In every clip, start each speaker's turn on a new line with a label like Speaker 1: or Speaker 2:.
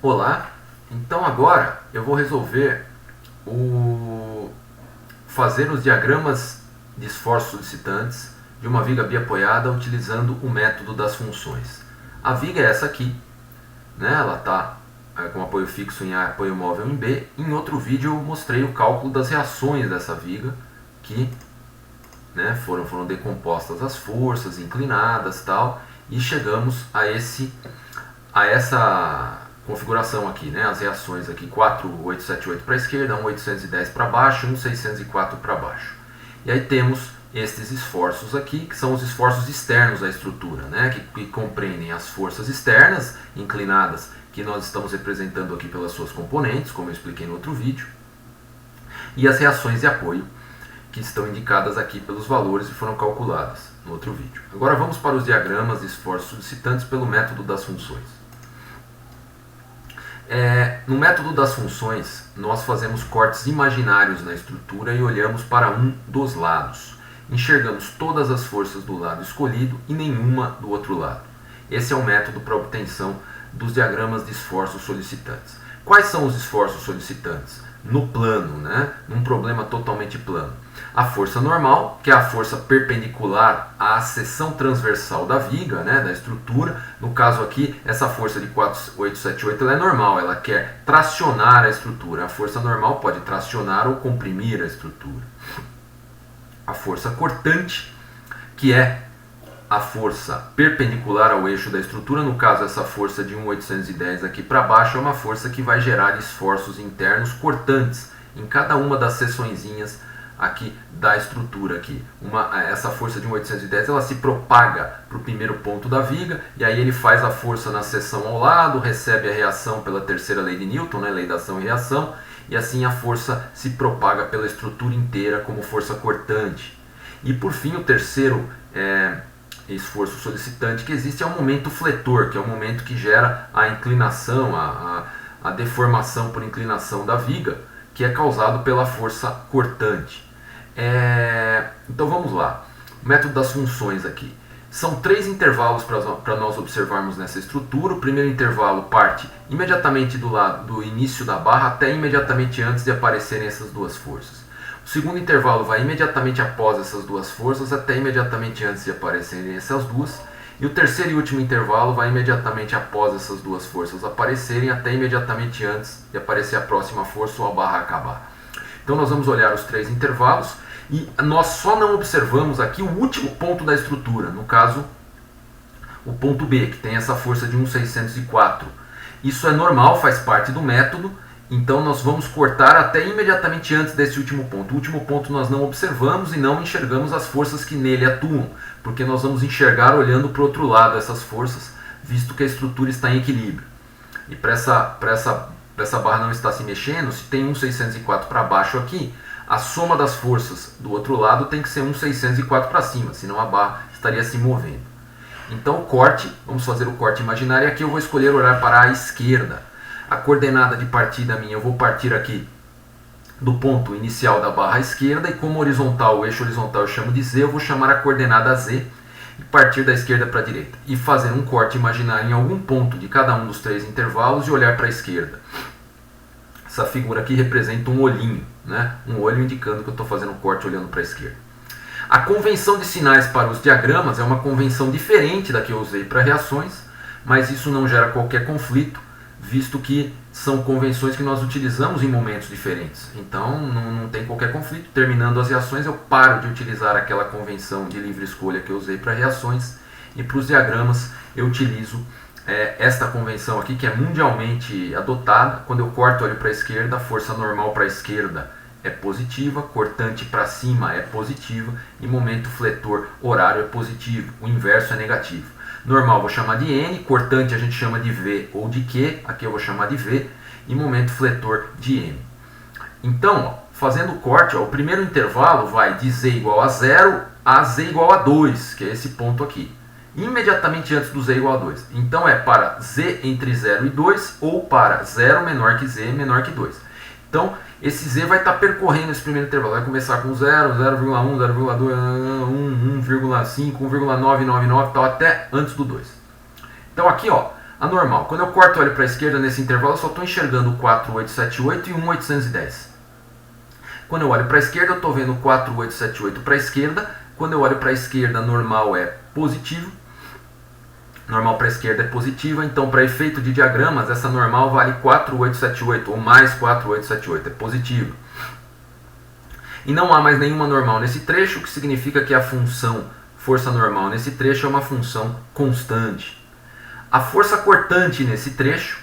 Speaker 1: Olá, então agora eu vou resolver fazer os diagramas de esforços solicitantes de uma viga biapoiada utilizando o método das funções. A viga é essa aqui, né? Ela está com apoio fixo em A, apoio móvel em B. Em outro vídeo eu mostrei o cálculo das reações dessa viga, que foram decompostas as forças inclinadas tal, e chegamos a essa configuração aqui, né? As reações aqui, 4,878 para a esquerda, 1,810 para baixo, 1,604 para baixo. E aí temos estes esforços aqui, que são os esforços externos à estrutura, né? que compreendem as forças externas inclinadas, que nós estamos representando aqui pelas suas componentes, como eu expliquei no outro vídeo, e as reações de apoio, que estão indicadas aqui pelos valores e foram calculadas no outro vídeo. Agora vamos para os diagramas de esforços solicitantes pelo método das funções. No método das funções, nós fazemos cortes imaginários na estrutura e olhamos para um dos lados. Enxergamos todas as forças do lado escolhido e nenhuma do outro lado. Esse é o método para a obtenção dos diagramas de esforços solicitantes. Quais são os esforços solicitantes? No plano, né? Num problema totalmente plano. A força normal, que é a força perpendicular à seção transversal da viga, né, da estrutura. No caso aqui, essa força de 4,878 ela é normal, ela quer tracionar a estrutura. A força normal pode tracionar ou comprimir a estrutura. A força cortante, que é a força perpendicular ao eixo da estrutura, no caso essa força de 1,810 aqui para baixo, é uma força que vai gerar esforços internos cortantes em cada uma das seçõezinhas aqui da estrutura aqui. Essa força de 1,810 ela se propaga para o primeiro ponto da viga, e aí ele faz a força na seção ao lado, recebe a reação pela terceira lei de Newton, né, lei da ação e reação, e assim a força se propaga pela estrutura inteira como força cortante. E por fim o terceiro esforço solicitante que existe é o momento fletor, que é o momento que gera a inclinação, a deformação por inclinação da viga, que é causado pela força cortante. Então vamos lá, o método das funções aqui. São 3 intervalos para nós observarmos nessa estrutura. O primeiro intervalo parte imediatamente do lado do início da barra até imediatamente antes de aparecerem essas duas forças. O segundo intervalo vai imediatamente após essas duas forças até imediatamente antes de aparecerem essas duas. E o terceiro e último intervalo vai imediatamente após essas duas forças aparecerem até imediatamente antes de aparecer a próxima força ou a barra acabar. Então nós vamos olhar os 3 intervalos e nós só não observamos aqui o último ponto da estrutura, no caso o ponto B, que tem essa força de 1,604. Isso é normal, faz parte do método. Então nós vamos cortar até imediatamente antes desse último ponto. O último ponto nós não observamos e não enxergamos as forças que nele atuam, porque nós vamos enxergar olhando para o outro lado essas forças, visto que a estrutura está em equilíbrio. E para essa barra não estar se mexendo, se tem 1,604 para baixo aqui, a soma das forças do outro lado tem que ser 1,604 para cima, senão a barra estaria se movendo. Então o corte, vamos fazer o corte imaginário, e aqui eu vou escolher olhar para a esquerda. A coordenada de partida minha, eu vou partir aqui do ponto inicial da barra à esquerda, e como horizontal, o eixo horizontal eu chamo de Z, eu vou chamar a coordenada Z e partir da esquerda para a direita. E fazer um corte imaginário em algum ponto de cada um dos 3 intervalos e olhar para a esquerda. Essa figura aqui representa um olhinho, né? Um olho indicando que eu estou fazendo um corte olhando para a esquerda. A convenção de sinais para os diagramas é uma convenção diferente da que eu usei para reações, mas isso não gera qualquer conflito, visto que são convenções que nós utilizamos em momentos diferentes. Então não tem qualquer conflito. Terminando as reações, eu paro de utilizar aquela convenção de livre escolha que eu usei para reações, e para os diagramas eu utilizo esta convenção aqui, que é mundialmente adotada. Quando eu corto, olho para a esquerda, a força normal para a esquerda é positiva, cortante para cima é positiva, e momento fletor horário é positivo, o inverso é negativo. Normal vou chamar de N, cortante a gente chama de V ou de Q, aqui eu vou chamar de V, e momento fletor de M. Então, fazendo o corte, o primeiro intervalo vai de Z igual a 0 a Z igual a 2, que é esse ponto aqui. Imediatamente antes do Z igual a 2. Então é para Z entre 0 e 2 ou para 0 menor que Z menor que 2. Então esse Z vai estar percorrendo esse primeiro intervalo. Vai começar com 0, 0,1, 0,2, 1, 1,5, 1,999 tal, até antes do 2. Então aqui, ó, A normal. Quando eu corto e olho para a esquerda nesse intervalo, eu só estou enxergando o 4878 e 1.810. Quando eu olho para a esquerda, eu estou vendo 4878 para a esquerda. Quando eu olho para a esquerda, normal é positivo. Normal para a esquerda é positiva. Então, para efeito de diagramas, essa normal vale 4878 ou mais 4878. É positivo. E não há mais nenhuma normal nesse trecho, o que significa que a função força normal nesse trecho é uma função constante. A força cortante nesse trecho,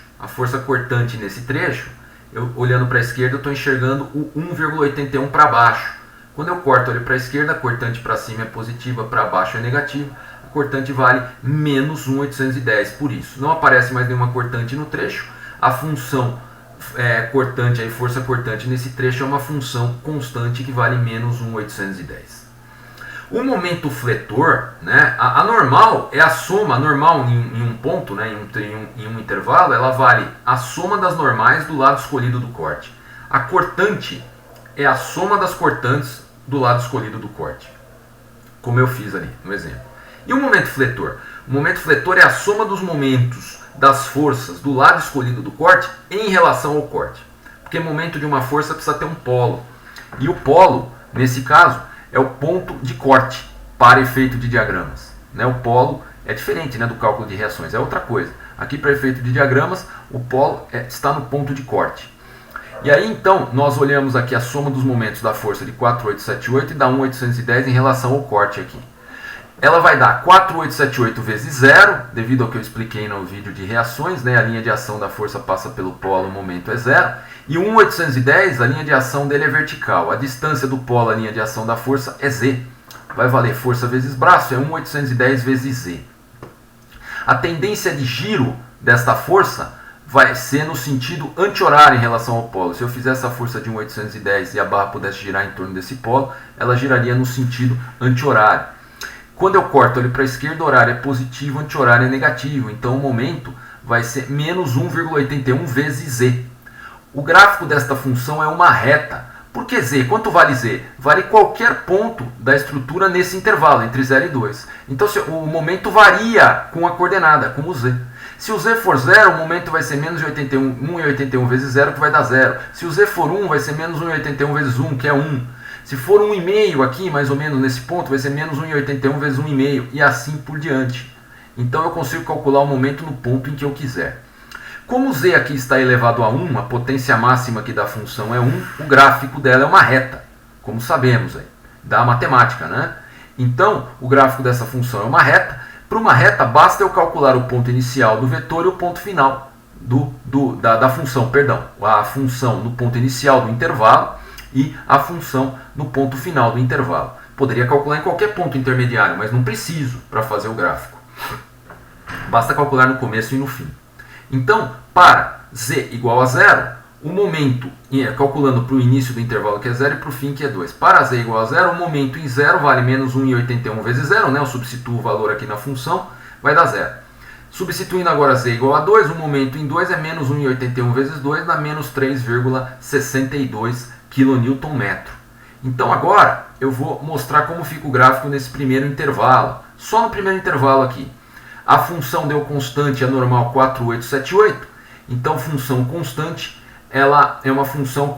Speaker 1: eu olhando para a esquerda, eu estou enxergando o 1,81 para baixo. Quando eu corto olho para a esquerda, a cortante para cima é positiva, para baixo é negativa. A cortante vale menos 1,810, por isso. Não aparece mais nenhuma cortante no trecho. A função cortante, a força cortante nesse trecho é uma função constante que vale menos 1,810. O momento fletor, né, a normal é a soma, a normal em um ponto, né, em um intervalo, ela vale a soma das normais do lado escolhido do corte. A cortante é a soma das cortantes do lado escolhido do corte, como eu fiz ali no exemplo. E o momento fletor? O momento fletor é a soma dos momentos das forças do lado escolhido do corte em relação ao corte. Porque momento de uma força precisa ter um polo. E o polo, nesse caso, é o ponto de corte para efeito de diagramas. Né? O polo é diferente, né, do cálculo de reações, é outra coisa. Aqui, para efeito de diagramas, o polo está no ponto de corte. E aí, então, nós olhamos aqui a soma dos momentos da força de 4878 e dá 1.810 em relação ao corte aqui. Ela vai dar 4878 vezes 0, devido ao que eu expliquei no vídeo de reações, né? A linha de ação da força passa pelo polo, o momento é 0. E 1.810, a linha de ação dele é vertical. A distância do polo à linha de ação da força é z. Vai valer força vezes braço, é 1.810 vezes z. A tendência de giro desta força vai ser no sentido anti-horário em relação ao polo. Se eu fizer essa força de 1.810 e a barra pudesse girar em torno desse polo, ela giraria no sentido anti-horário. Quando eu corto ali para a esquerda, o horário é positivo, anti-horário é negativo. Então o momento vai ser menos 1,81 vezes z. O gráfico desta função é uma reta. Por que z? Quanto vale z? Vale qualquer ponto da estrutura nesse intervalo, entre 0 e 2. Então o momento varia com a coordenada, com o z. Se o z for 0, o momento vai ser menos 1,81 vezes 0, que vai dar 0. Se o z for 1, vai ser menos 1,81 vezes 1, que é 1. Se for 1,5 aqui, mais ou menos nesse ponto, vai ser menos 1,81 vezes 1,5 e assim por diante. Então eu consigo calcular o momento no ponto em que eu quiser. Como z aqui está elevado a 1, a potência máxima aqui da função é 1, o gráfico dela é uma reta, como sabemos aí, da matemática, né? Então, o gráfico dessa função é uma reta. Para uma reta, basta eu calcular o ponto inicial do vetor e o ponto final da função, perdão. A função no ponto inicial do intervalo e a função no ponto final do intervalo. Poderia calcular em qualquer ponto intermediário, mas não preciso para fazer o gráfico. Basta calcular no começo e no fim. Então, para z igual a 0, o momento, calculando para o início do intervalo que é 0 e para o fim que é 2. Para z igual a 0, o momento em 0 vale menos 1,81 vezes 0, né? Eu substituo o valor aqui na função, vai dar 0. Substituindo agora z igual a 2, o momento em 2 é menos 1,81 vezes 2, dá menos 3,62 kN/m. Então agora eu vou mostrar como fica o gráfico nesse primeiro intervalo. Só no primeiro intervalo aqui. A função deu constante, a normal 4878. Então função constante, ela é uma função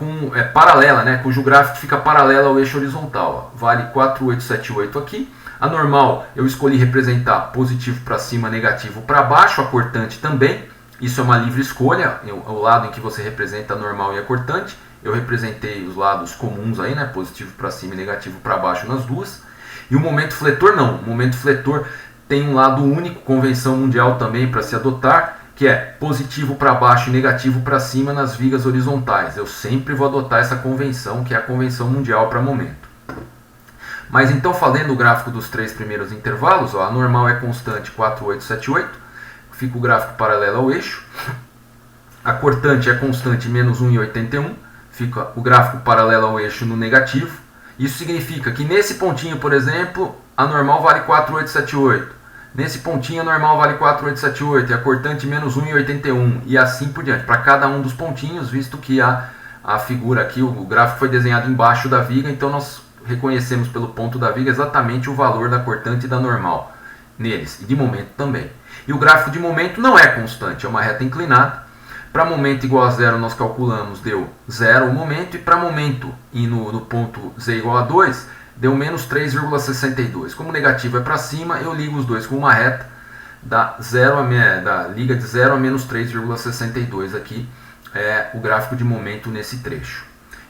Speaker 1: paralela, né, cujo gráfico fica paralelo ao eixo horizontal. Ó. Vale 4878 aqui. A normal eu escolhi representar positivo para cima, negativo para baixo. A cortante também. Isso é uma livre escolha, o lado em que você representa a normal e a cortante. Eu representei os lados comuns aí, né? Positivo para cima e negativo para baixo nas duas. E o momento fletor não. O momento fletor tem um lado único, convenção mundial também para se adotar, que é positivo para baixo e negativo para cima nas vigas horizontais. Eu sempre vou adotar essa convenção, que é a convenção mundial para momento. Mas então, falando o gráfico dos três primeiros intervalos, ó, a normal é constante 4878, fica o gráfico paralelo ao eixo. A cortante é constante menos 1,81, fica o gráfico paralelo ao eixo no negativo. Isso significa que nesse pontinho, por exemplo, a normal vale 4878. Nesse pontinho a normal vale 4878 e a cortante menos 1,81 e assim por diante. Para cada um dos pontinhos, visto que a figura aqui, o gráfico foi desenhado embaixo da viga, então nós reconhecemos pelo ponto da viga exatamente o valor da cortante e da normal neles, e de momento também. E o gráfico de momento não é constante, é uma reta inclinada. Para momento igual a zero, nós calculamos, deu 0 o momento, e para momento e no ponto z igual a 2, deu menos 3,62. Como negativo é para cima, eu ligo os dois com uma reta, liga de 0 a menos 3,62 aqui, é o gráfico de momento nesse trecho.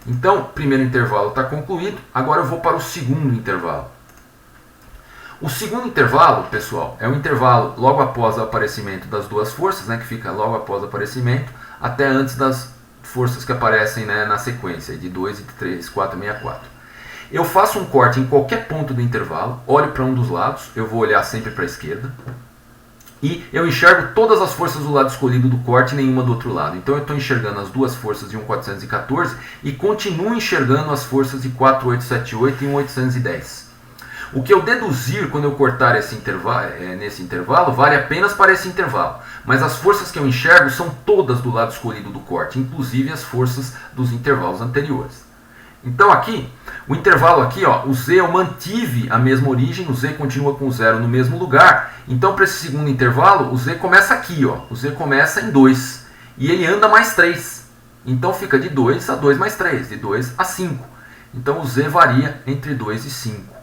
Speaker 1: Então, o primeiro intervalo está concluído, agora eu vou para o segundo intervalo. O segundo intervalo, pessoal, é o intervalo logo após o aparecimento das duas forças, né, que fica logo após o aparecimento, até antes das forças que aparecem, né, na sequência, de 2 e 3, 4, 6, 4. Eu faço um corte em qualquer ponto do intervalo, olho para um dos lados, eu vou olhar sempre para a esquerda, e eu enxergo todas as forças do lado escolhido do corte e nenhuma do outro lado. Então eu estou enxergando as duas forças de 1.414 e continuo enxergando as forças de 4.878 e 1.810. O que eu deduzir quando eu cortar nesse intervalo vale apenas para esse intervalo. Mas as forças que eu enxergo são todas do lado escolhido do corte, inclusive as forças dos intervalos anteriores. Então aqui, o intervalo aqui, ó, o Z eu mantive a mesma origem, o Z continua com o 0 no mesmo lugar. Então para esse segundo intervalo, o Z começa aqui, ó, o Z começa em 2 e ele anda mais 3. Então fica de 2 a 2 mais 3, de 2 a 5. Então o Z varia entre 2 e 5.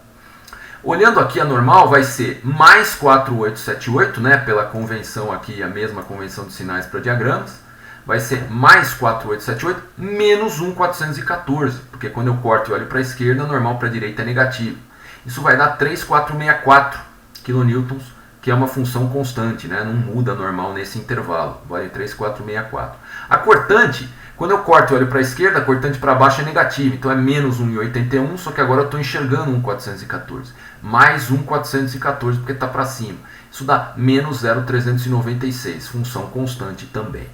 Speaker 1: Olhando aqui a normal vai ser mais 4.878, né, pela convenção aqui, a mesma convenção de sinais para diagramas. Vai ser mais 4.878 menos 1.414, porque quando eu corto e olho para a esquerda, normal para a direita é negativo. Isso vai dar 3.464 kN, que é uma função constante, né, não muda normal nesse intervalo, vale 3.464. A cortante, quando eu corto e olho para a esquerda, a cortante para baixo é negativa, então é menos 1.81, só que agora eu estou enxergando 1.414. Mais 1.414 porque está para cima. Isso dá menos 0.396, função constante também.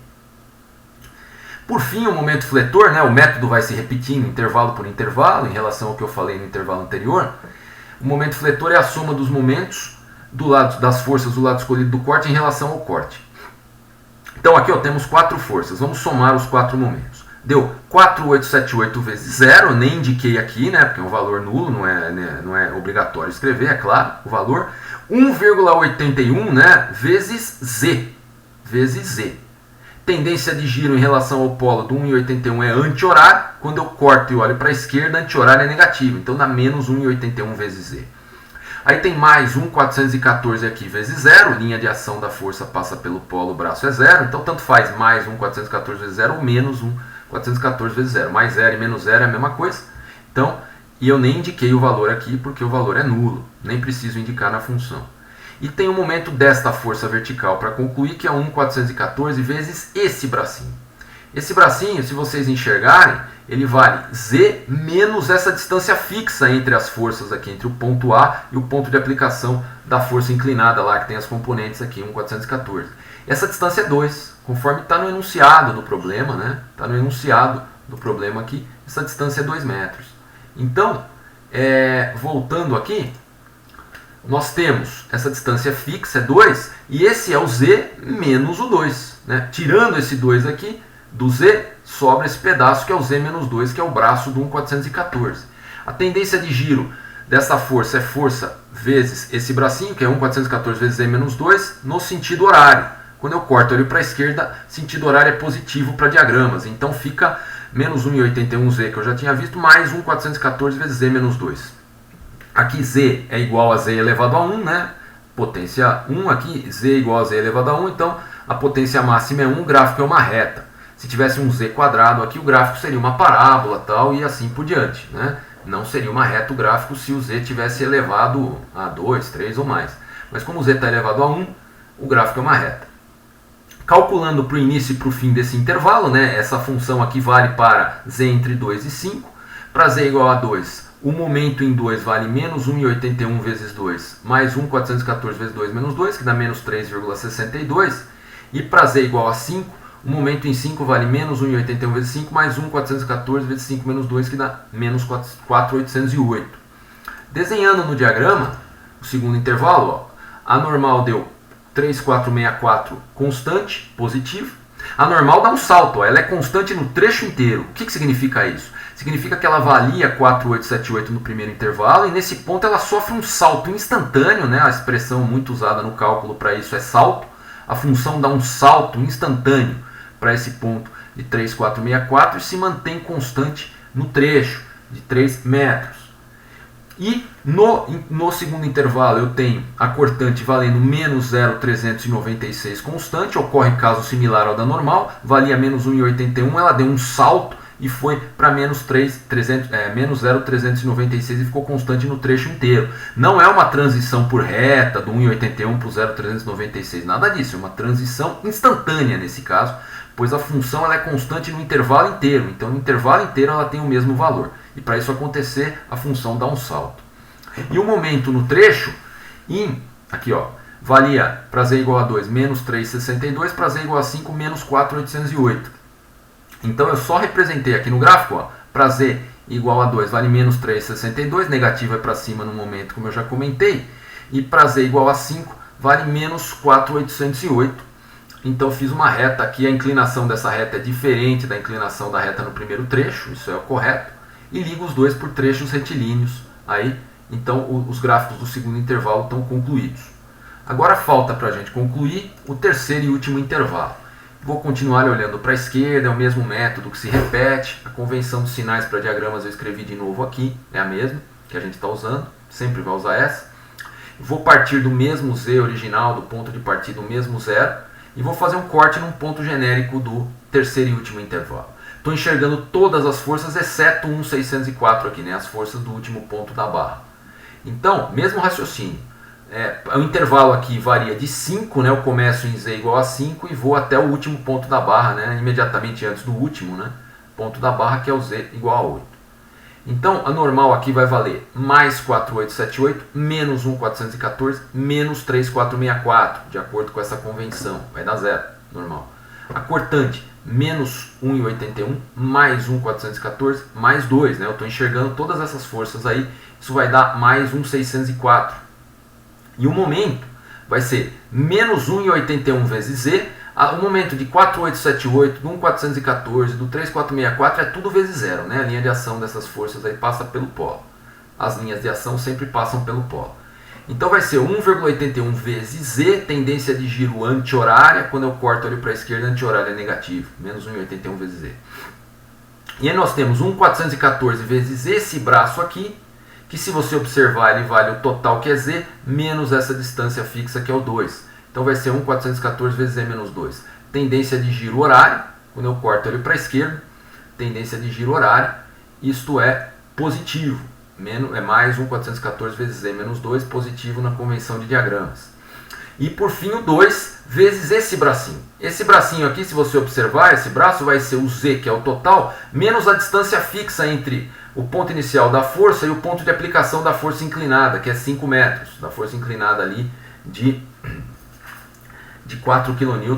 Speaker 1: Por fim, o momento fletor, né, o método vai se repetindo intervalo por intervalo, em relação ao que eu falei no intervalo anterior. O momento fletor é a soma dos momentos das forças do lado escolhido do corte em relação ao corte. Então aqui ó, temos 4 forças, vamos somar os 4 momentos. Deu 4.878 vezes 0, nem indiquei aqui, né, porque é um valor nulo, não é obrigatório escrever, é claro, o valor. 1,81, né, vezes Z. Tendência de giro em relação ao polo do 1,81 é anti-horário. Quando eu corto e olho para a esquerda, anti-horário é negativo, então dá menos 1,81 vezes Z. Aí tem mais 1.414 aqui vezes 0, linha de ação da força passa pelo polo, o braço é 0, então tanto faz mais 1.414 vezes 0 ou menos 1.414 vezes 0. Mais 0 e menos 0 é a mesma coisa. Então, e eu nem indiquei o valor aqui porque o valor é nulo, nem preciso indicar na função. E tem o momento desta força vertical para concluir, que é 1.414 vezes esse bracinho. Esse bracinho, se vocês enxergarem, ele vale Z menos essa distância fixa entre as forças aqui, entre o ponto A e o ponto de aplicação da força inclinada lá, que tem as componentes aqui, 1.414. Essa distância é 2, conforme está no enunciado do problema, né? Está no enunciado do problema aqui, essa distância é 2 metros. Então, voltando aqui, nós temos essa distância fixa, é 2, e esse é o Z menos o 2. Né? Tirando esse 2 aqui, do Z, sobra esse pedaço que é o Z menos 2, que é o braço do 1.414. A tendência de giro dessa força é força vezes esse bracinho, que é 1.414 vezes Z menos 2, no sentido horário. Quando eu corto ali para a esquerda, sentido horário é positivo para diagramas. Então fica menos 1.81Z, que eu já tinha visto, mais 1.414 vezes Z menos 2. Aqui Z é igual a Z elevado a 1, né? Potência 1, aqui Z é igual a Z elevado a 1, então a potência máxima é 1, o gráfico é uma reta. Se tivesse um Z quadrado aqui, o gráfico seria uma parábola tal, e assim por diante. Né? Não seria uma reta o gráfico se o Z tivesse elevado a 2, 3 ou mais. Mas como o Z está elevado a 1, o gráfico é uma reta. Calculando para o início e para o fim desse intervalo, né? Essa função aqui vale para Z entre 2 e 5. Para Z igual a 2, o momento em 2 vale menos 1.81 vezes 2, mais 1.414 vezes 2 menos 2, que dá menos 3,62. E para Z igual a 5, o momento em 5 vale menos 1.81 vezes 5, mais 1.414 vezes 5 menos 2, que dá menos 4.808. Desenhando no diagrama, o segundo intervalo, ó, a normal deu 3.464 constante, positivo. A normal dá um salto, ó, ela é constante no trecho inteiro. O que significa isso? Significa que ela valia 4.878 no primeiro intervalo e nesse ponto ela sofre um salto instantâneo, né? A expressão muito usada no cálculo para isso é salto. a função dá um salto instantâneo para esse ponto de 3,464 e se mantém constante no trecho de 3 metros. E no segundo intervalo eu tenho a cortante valendo menos 0,396 constante, ocorre caso similar ao da normal, valia menos 1,81, ela deu um salto e foi para menos 0,396 e ficou constante no trecho inteiro. Não é uma transição por reta do 1,81 para o 0,396, nada disso, é uma transição instantânea nesse caso, pois a função ela é constante no intervalo inteiro, então no intervalo inteiro ela tem o mesmo valor. E para isso acontecer, a função dá um salto. E o momento no trecho, aqui ó, valia para z igual a 2, menos 3,62, para z igual a 5, menos 4,808. Então eu só representei aqui no gráfico, para z igual a 2 vale menos 3,62, negativo é para cima no momento, como eu já comentei, e para z igual a 5 vale menos 4,808. Então fiz uma reta aqui, a inclinação dessa reta é diferente da inclinação da reta no primeiro trecho, isso é o correto. E ligo os dois por trechos retilíneos. Aí, então, os gráficos do segundo intervalo estão concluídos. Agora falta para a gente concluir o terceiro e último intervalo. Vou continuar olhando para a esquerda, é o mesmo método que se repete. A convenção dos sinais para diagramas eu escrevi de novo aqui, é a mesma que a gente está usando, sempre vai usar essa. Vou partir do mesmo z original, do ponto de partida, o mesmo zero, e vou fazer um corte num ponto genérico do terceiro e último intervalo. Estou enxergando todas as forças, exceto 1,604 aqui, né? As forças do último ponto da barra. Então, mesmo raciocínio. O intervalo aqui varia de 5, né? Eu começo em z igual a 5 e vou até o último ponto da barra, né? Imediatamente antes do último, né? Ponto da barra, que é o z igual a 8. Então, a normal aqui vai valer mais 4,878, menos 1,414, menos 3,464, de acordo com essa convenção. Vai dar zero, normal. A cortante, menos 1,81, mais 1,414, mais 2, né? Eu estou enxergando todas essas forças aí, isso vai dar mais 1,604. E o momento vai ser menos 1,81 vezes z, o momento de 4,878, do 1,414, do 3,464 é tudo vezes zero, né? A linha de ação dessas forças aí passa pelo polo. As linhas de ação sempre passam pelo polo. Então vai ser 1,81 vezes z, tendência de giro anti-horária, quando eu corto ali para a esquerda, anti-horária é negativo, menos 1,81 vezes z. E aí nós temos 1,414 vezes esse braço aqui, que se você observar ele vale o total que é z, menos essa distância fixa que é o 2. Então vai ser 1,414 vezes z menos 2. Tendência de giro horário, quando eu corto ele para a esquerda, tendência de giro horário, isto é positivo. É mais 1,414 vezes z menos 2, positivo na convenção de diagramas. E por fim o 2 vezes esse bracinho. Esse bracinho aqui, se você observar, esse braço vai ser o z, que é o total, menos a distância fixa entre o ponto inicial da força e o ponto de aplicação da força inclinada, que é 5 metros. Da força inclinada ali de 4 kN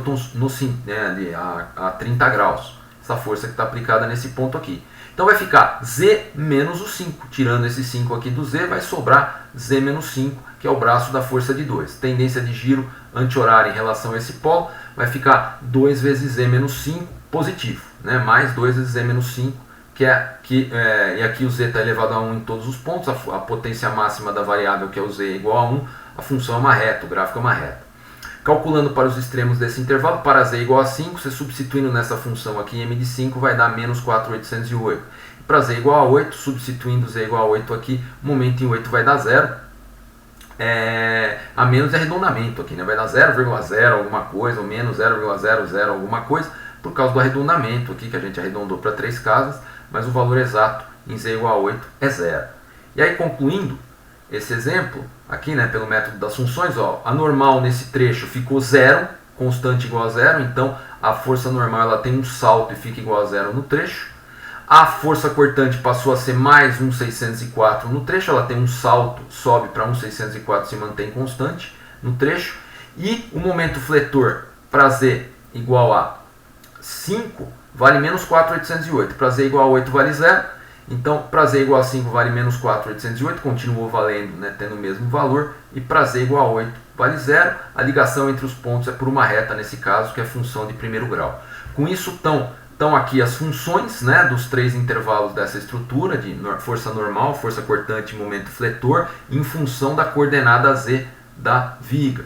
Speaker 1: a 30 graus. Essa força que está aplicada nesse ponto aqui. Então vai ficar z menos o 5. Tirando esse 5 aqui do z, vai sobrar z menos 5, que é o braço da força de 2. Tendência de giro anti-horária em relação a esse polo, vai ficar 2 vezes z menos 5, positivo. Né? Mais 2 vezes z menos 5, e aqui o z está elevado a 1 em todos os pontos. A potência máxima da variável, que é o z, é igual a 1. A função é uma reta, o gráfico é uma reta. Calculando para os extremos desse intervalo, para z igual a 5, você substituindo nessa função aqui, m de 5 vai dar menos 4,808. Para z igual a 8, substituindo z igual a 8 aqui, o momento em 8 vai dar 0. A menos é arredondamento aqui, né? Vai dar 0,0 alguma coisa, ou menos 0,00 alguma coisa, por causa do arredondamento aqui, que a gente arredondou para 3 casas, mas o valor exato em z igual a 8 é 0. E aí, concluindo esse exemplo, aqui, né, pelo método das funções, a normal nesse trecho ficou 0, constante igual a 0, então a força normal ela tem um salto e fica igual a 0 no trecho. A força cortante passou a ser mais 1,604 no trecho, ela tem um salto, sobe para 1,604 e se mantém constante no trecho. E o momento fletor para z igual a 5 vale menos 4,808, para z igual a 8 vale 0. Então, para z igual a 5 vale menos 4,808, continuou valendo, né, tendo o mesmo valor. E para z igual a 8 vale 0. A ligação entre os pontos é por uma reta, nesse caso, que é função de primeiro grau. Com isso, estão aqui as funções, né, dos 3 intervalos dessa estrutura, de força normal, força cortante e momento fletor, em função da coordenada z da viga.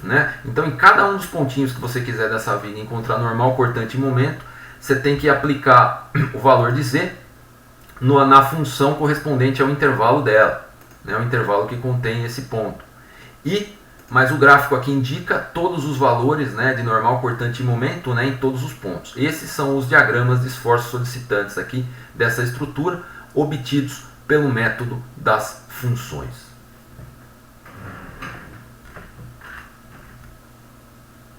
Speaker 1: né? Então, em cada um dos pontinhos que você quiser dessa viga encontrar normal, cortante e momento, você tem que aplicar o valor de z na função correspondente ao intervalo dela, né? O intervalo que contém esse ponto. Mas o gráfico aqui indica todos os valores, né, de normal, cortante e momento, né, em todos os pontos. Esses são os diagramas de esforços solicitantes aqui dessa estrutura, obtidos pelo método das funções.